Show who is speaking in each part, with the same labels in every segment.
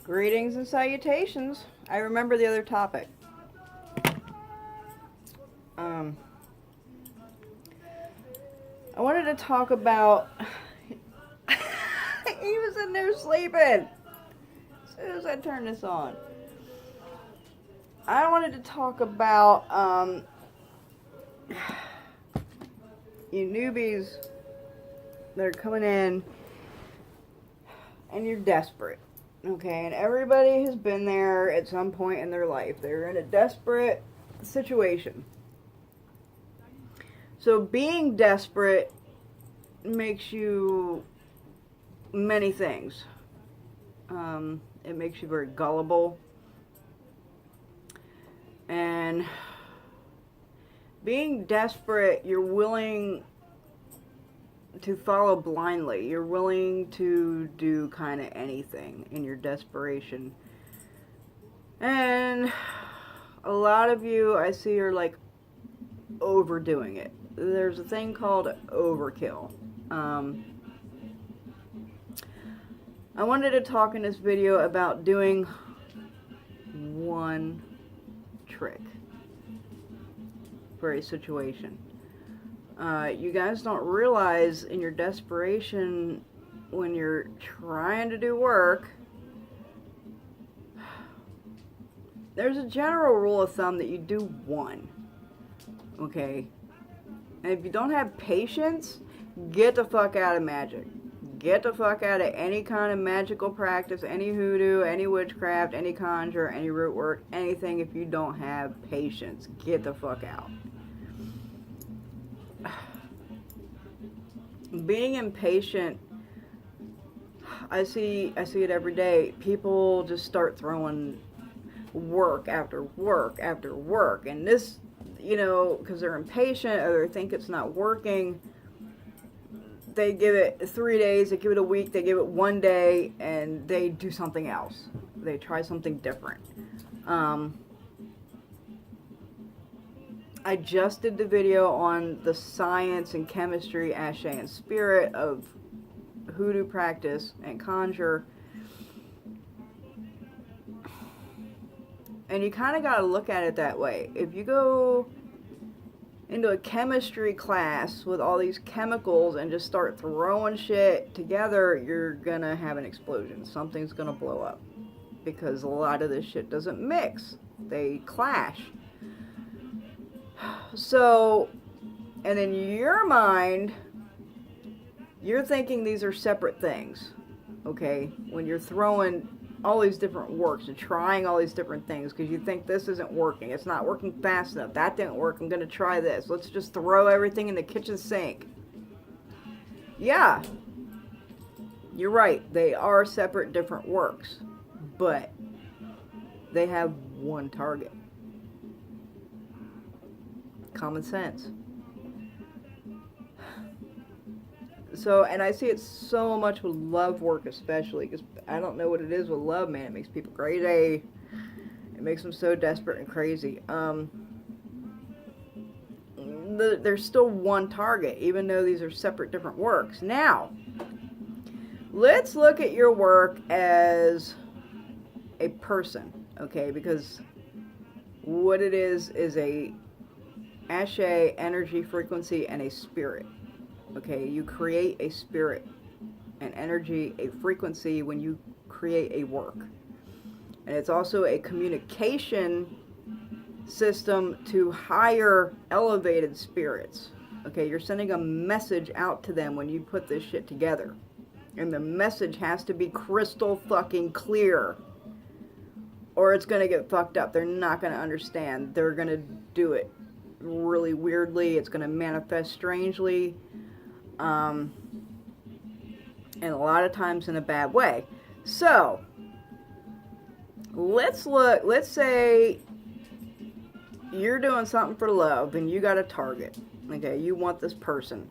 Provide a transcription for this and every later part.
Speaker 1: Greetings and salutations. I remember the other topic. I wanted to talk about. He was in there sleeping as soon as I turned this on. I wanted to talk about you newbies that are coming in and you're desperate. Okay, and everybody has been there at some point in their life. They're in a desperate situation. So being desperate makes you many things. It makes you very gullible. And being desperate, you're willing to follow blindly. You're willing to do kind of anything in your desperation. And a lot of you I see are like overdoing it. There's a thing called overkill. I wanted to talk in this video about doing one trick for a situation. You guys don't realize in your desperation when you're trying to do work, there's a general rule of thumb that you do one. Okay? And if you don't have patience, get the fuck out of magic. Get the fuck out of any kind of magical practice, any hoodoo, any witchcraft, any conjure, any root work, anything if you don't have patience. Get the fuck out. Being impatient, I see it every day. People just start throwing work after work after work. And this, because they're impatient or they think it's not working, they give it 3 days, they give it a week, they give it 1 day, and they do something else. They try something different. I just did the video on the science and chemistry, ashe and spirit of hoodoo practice and conjure. And you kind of got to look at it that way. If you go into a chemistry class with all these chemicals and just start throwing shit together, you're gonna have an explosion. Something's gonna blow up. Because a lot of this shit doesn't mix. They clash. So, and in your mind, you're thinking these are separate things. Okay? When you're throwing all these different works and trying all these different things because you think this isn't working. It's not working fast enough. That didn't work. I'm going to try this. Let's just throw everything in the kitchen sink. Yeah. You're right. They are separate different works. But they have one target. Common sense. So, and I see it so much with love work especially, because I don't know what it is with love, man. It makes people crazy. It makes them so desperate and crazy. There's still one target, even though these are separate different works. Now, let's look at your work as a person, okay? Because what it is a ashe, energy, frequency, and a spirit. Okay, you create a spirit, an energy, a frequency when you create a work. And it's also a communication system to higher elevated spirits. Okay, you're sending a message out to them when you put this shit together. And the message has to be crystal fucking clear. Or it's going to get fucked up. They're not going to understand. They're going to do it really weirdly. It's going to manifest strangely. And a lot of times in a bad way. So, let's say you're doing something for love and you got a target. Okay, you want this person.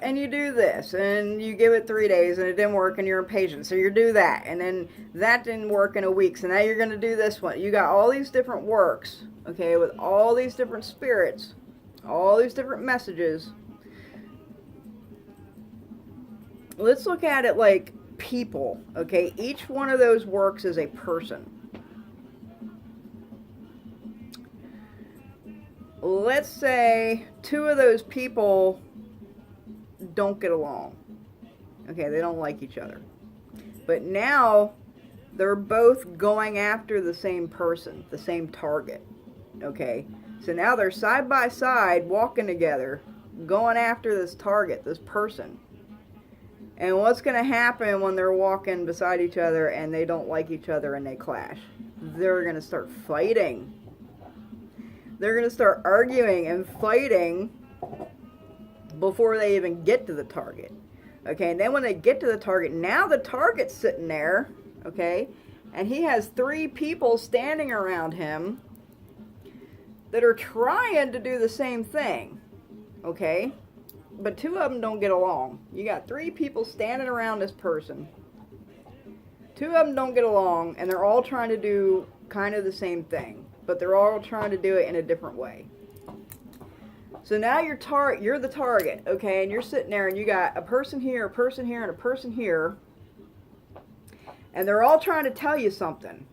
Speaker 1: And you do this, and you give it 3 days, and it didn't work, and you're impatient, so you do that, and then that didn't work in a week, so now you're going to do this one. You got all these different works, okay, with all these different spirits, all these different messages. Let's look at it like people, okay? Each one of those works as a person. Let's say two of those people don't get along. Okay, they don't like each other. But now they're both going after the same person, the same target. Okay, so now they're side by side walking together, going after this target, this person. And what's going to happen when they're walking beside each other and they don't like each other and they clash? They're going to start fighting. They're going to start arguing and fighting before they even get to the target. Okay, and then when they get to the target, now the target's sitting there, okay, and he has three people standing around him that are trying to do the same thing, okay, but two of them don't get along. You got three people standing around this person. Two of them don't get along, and they're all trying to do kind of the same thing, but they're all trying to do it in a different way. So now you're the target, okay, and you're sitting there and you got a person here, a person here, and a person here, and they're all trying to tell you something,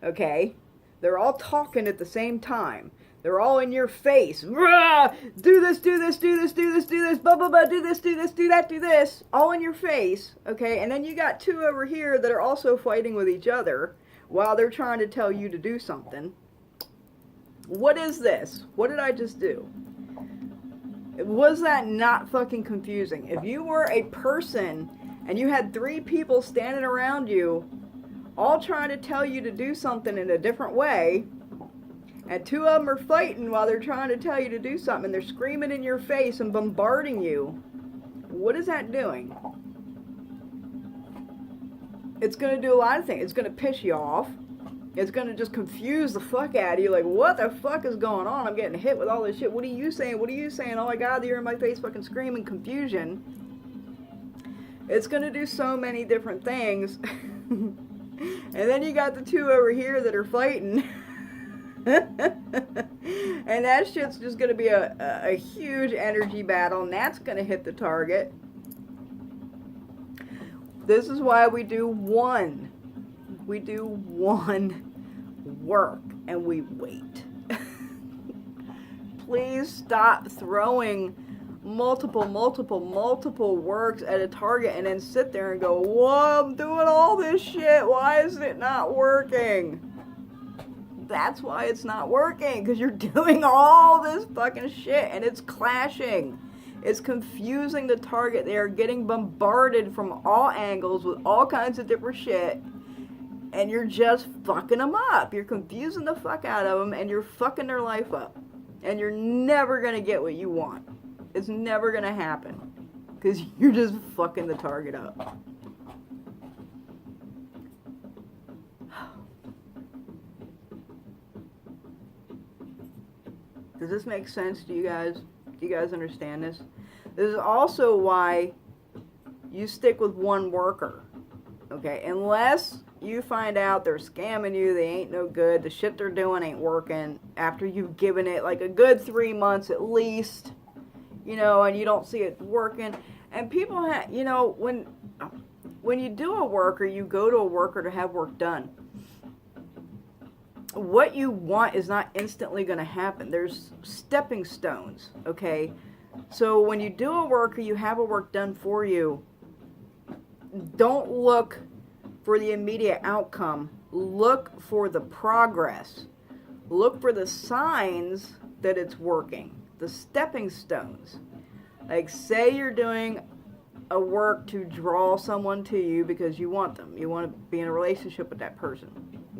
Speaker 1: okay? They're all talking at the same time. They're all in your face. Rah! Do this, do this, do this, do this, do this, blah, blah, blah, do this, do this, do that, do this. All in your face, okay? And then you got two over here that are also fighting with each other while they're trying to tell you to do something. What is this? What did I just do? Was that not fucking confusing? If you were a person and you had three people standing around you all trying to tell you to do something in a different way, and two of them are fighting while they're trying to tell you to do something, and they're screaming in your face and bombarding you, what is that doing? It's going to do a lot of things. It's going to piss you off. It's going to just confuse the fuck out of you. Like, what the fuck is going on? I'm getting hit with all this shit. What are you saying? What are you saying? Oh my God, you're in my face fucking screaming confusion. It's going to do so many different things. And then you got the two over here that are fighting. And that shit's just going to be a huge energy battle. And that's going to hit the target. This is why we do one. We do one work and we wait. Please stop throwing multiple works at a target and then sit there and go, whoa, I'm doing all this shit. Why is it not working? That's why it's not working, because you're doing all this fucking shit and it's clashing. It's confusing the target. They are getting bombarded from all angles with all kinds of different shit. And you're just fucking them up. You're confusing the fuck out of them, and you're fucking their life up. And you're never going to get what you want. It's never going to happen. Because you're just fucking the target up. Does this make sense to you guys? Do you guys understand this? This is also why you stick with one worker. Okay, unless you find out they're scamming you, they ain't no good, the shit they're doing ain't working, after you've given it like a good 3 months at least, you know, and you don't see it working. And people have, you know, when you do a work or you go to a worker to have work done, what you want is not instantly going to happen. There's stepping stones, okay? So when you do a work or you have a work done for you, don't look for the immediate outcome. Look for the progress. Look for the signs that it's working. The stepping stones. Like, say you're doing a work to draw someone to you because you want them. You want to be in a relationship with that person.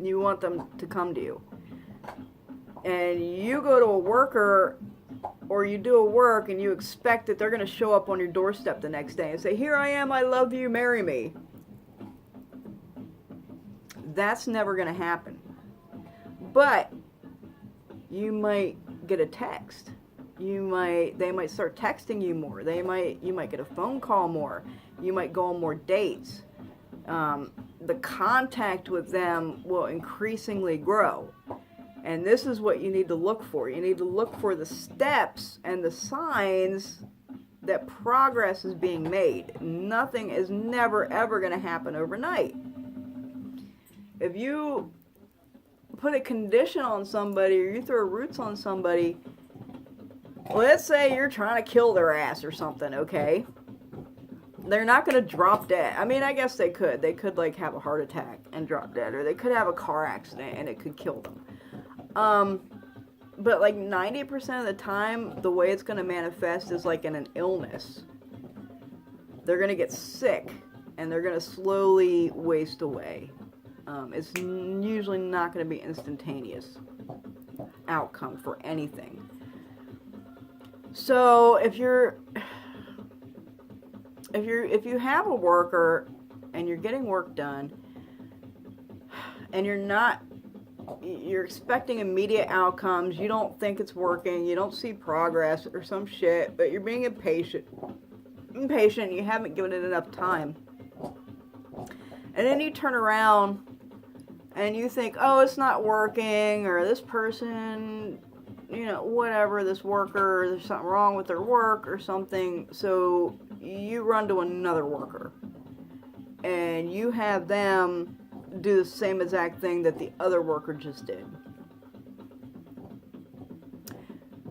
Speaker 1: You want them to come to you. And you go to a worker or you do a work and you expect that they're going to show up on your doorstep the next day and say, here I am, I love you, marry me. That's never going to happen. But you might get a text. They might start texting you more. You might get a phone call more. You might go on more dates. The contact with them will increasingly grow. And this is what you need to look for. You need to look for the steps and the signs that progress is being made. Nothing is never ever going to happen overnight. If you put a condition on somebody or you throw roots on somebody, let's say you're trying to kill their ass or something, okay? They're not going to drop dead. I mean, I guess they could. They could, like, have a heart attack and drop dead. Or they could have a car accident and it could kill them. But, like, 90% of the time, the way it's going to manifest is, like, in an illness. They're going to get sick. And they're going to slowly waste away. It's usually not going to be instantaneous outcome for anything. So, if you have a worker and you're getting work done and you're expecting immediate outcomes, you don't think it's working, you don't see progress or some shit, but you're being impatient, you haven't given it enough time. And then you turn around and you think, oh, it's not working, or this person, you know, whatever, this worker, there's something wrong with their work or something, so you run to another worker and you have them do the same exact thing that the other worker just did.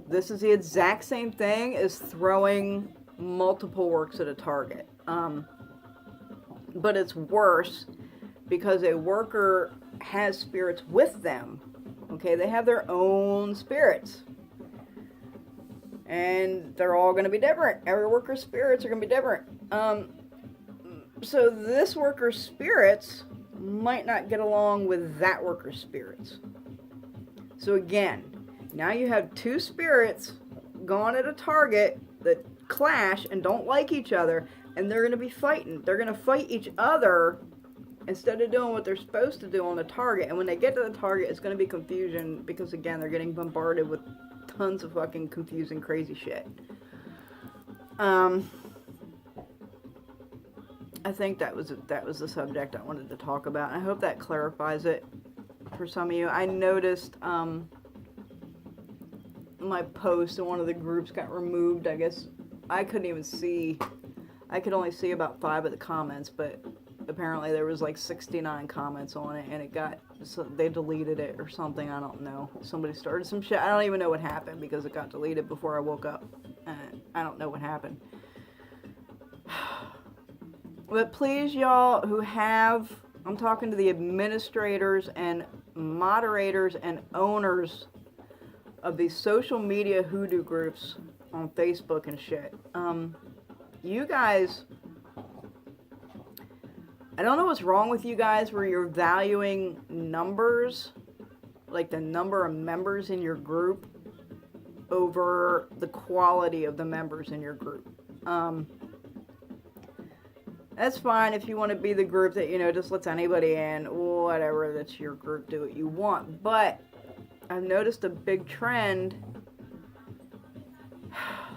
Speaker 1: This is the exact same thing as throwing multiple works at a target. But it's worse because a worker has spirits with them. Okay, they have their own spirits. And they're all going to be different. Every worker's spirits are going to be different. So this worker's spirits might not get along with that worker's spirits. So again, now you have two spirits going at a target that clash and don't like each other, and they're going to be fighting. They're going to fight each other instead of doing what they're supposed to do on the target. And when they get to the target, it's going to be confusion because, again, they're getting bombarded with tons of fucking confusing, crazy shit. I think that was the subject I wanted to talk about. I hope that clarifies it for some of you. I noticed my post in one of the groups got removed. I guess I couldn't even see. I could only see about 5 of the comments, but apparently there was like 69 comments on it, and they deleted it or something. I don't know. Somebody started some shit. I don't even know what happened because it got deleted before I woke up. I don't know what happened. But please, y'all who have, I'm talking to the administrators and moderators and owners of these social media hoodoo groups on Facebook and shit. You guys, I don't know what's wrong with you guys where you're valuing numbers, like the number of members in your group, over the quality of the members in your group. That's fine if you want to be the group that, you know, just lets anybody in, whatever, that's your group, do what you want. But I've noticed a big trend.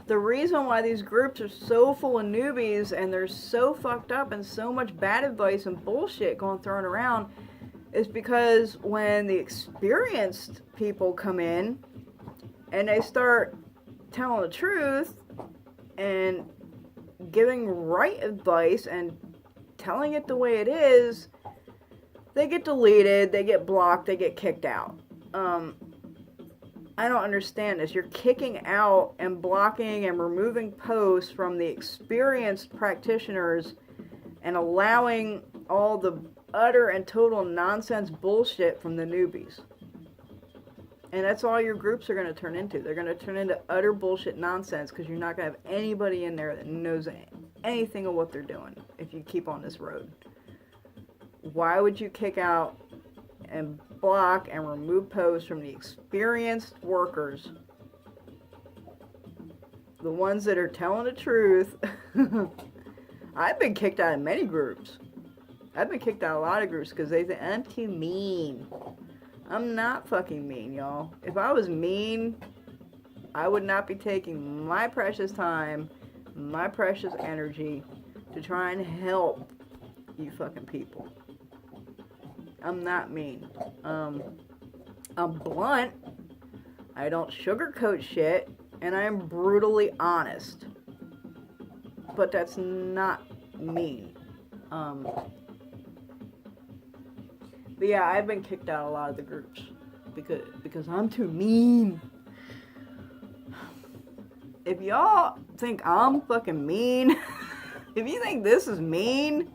Speaker 1: The reason why these groups are so full of newbies and they're so fucked up and so much bad advice and bullshit going thrown around is because when the experienced people come in and they start telling the truth and giving right advice and telling it the way it is, they get deleted, they get blocked, they get kicked out. I don't understand this. You're kicking out and blocking and removing posts from the experienced practitioners and allowing all the utter and total nonsense bullshit from the newbies. And that's all your groups are going to turn into. They're going to turn into utter bullshit nonsense because you're not going to have anybody in there that knows anything of what they're doing if you keep on this road. Why would you kick out and block and remove posts from the experienced workers, the ones that are telling the truth? I've been kicked out of many groups. I've been kicked out of a lot of groups because they think I'm too mean. I'm not fucking mean, y'all. If I was mean, I would not be taking my precious time, my precious energy to try and help you fucking people. I'm not mean. I'm blunt. I don't sugarcoat shit, and I am brutally honest. but that's not mean. But yeah, I've been kicked out of a lot of the groups because I'm too mean. If y'all think I'm fucking mean, if you think this is mean,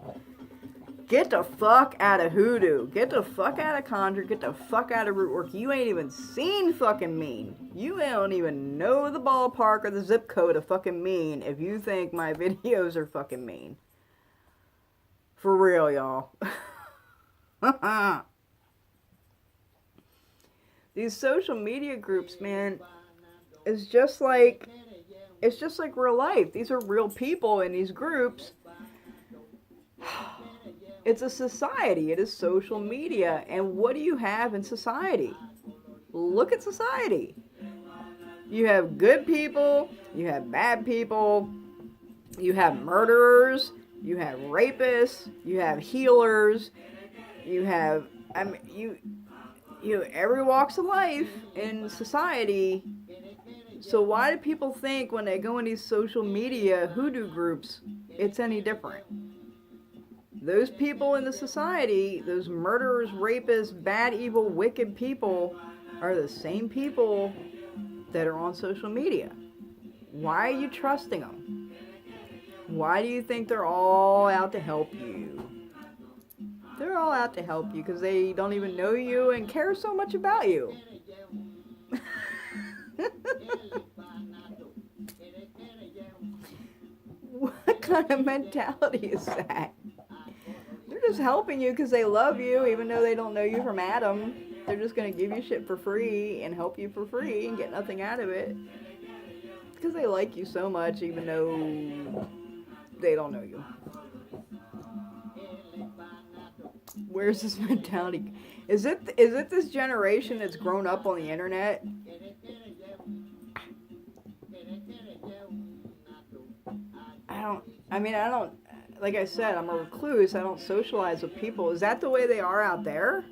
Speaker 1: get the fuck out of Hoodoo. Get the fuck out of Conjure. Get the fuck out of Rootwork. You ain't even seen fucking mean. You don't even know the ballpark or the zip code of fucking mean if you think my videos are fucking mean. For real, y'all. These social media groups, man, it's just like real life. These are real people in these groups. It's a society. It is social media. And what do you have in society? Look at society. You have good people. You have bad people. You have murderers. You have rapists. You have healers. You have, every walks of life in society. So why do people think when they go in these social media hoodoo groups, it's any different? Those people in the society, those murderers, rapists, bad, evil, wicked people, are the same people that are on social media. Why are you trusting them? Why do you think they're all out to help you? They're all out to help you because they don't even know you and care so much about you. What kind of mentality is that? They're just helping you because they love you, even though they don't know you from Adam. They're just going to give you shit for free and help you for free and get nothing out of it. Because they like you so much, even though they don't know you. Where's this mentality? Is it this generation that's grown up on the internet? I don't, like I said, I'm a recluse. I don't socialize with people. Is that the way they are out there?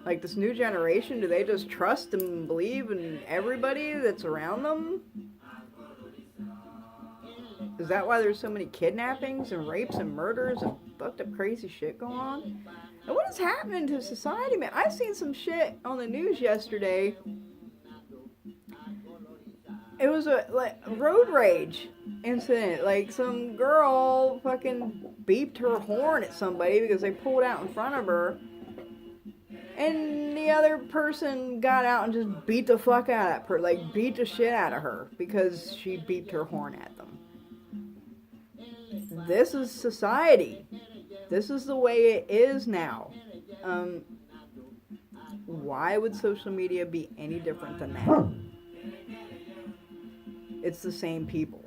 Speaker 1: Like this new generation, do they just trust and believe in everybody that's around them? Is that why there's so many kidnappings and rapes and murders and fucked up crazy shit going on? And what is happening to society, man? I seen some shit on the news yesterday. It was a road rage incident. Like some girl fucking beeped her horn at somebody because they pulled out in front of her. And the other person got out and just beat the fuck out of her. Like beat the shit out of her because she beeped her horn at them. This is society. This is the way it is now. Why would social media be any different than that? It's the same people.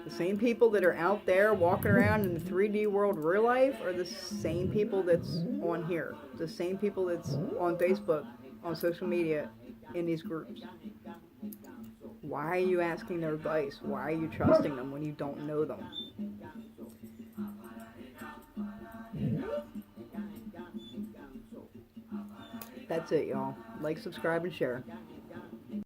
Speaker 1: The same people that are out there walking around in the 3D world real life are the same people that's on here. The same people that's on Facebook, on social media, in these groups. Why are you asking their advice? Why are you trusting them when you don't know them? That's it, y'all. Like, subscribe, and share.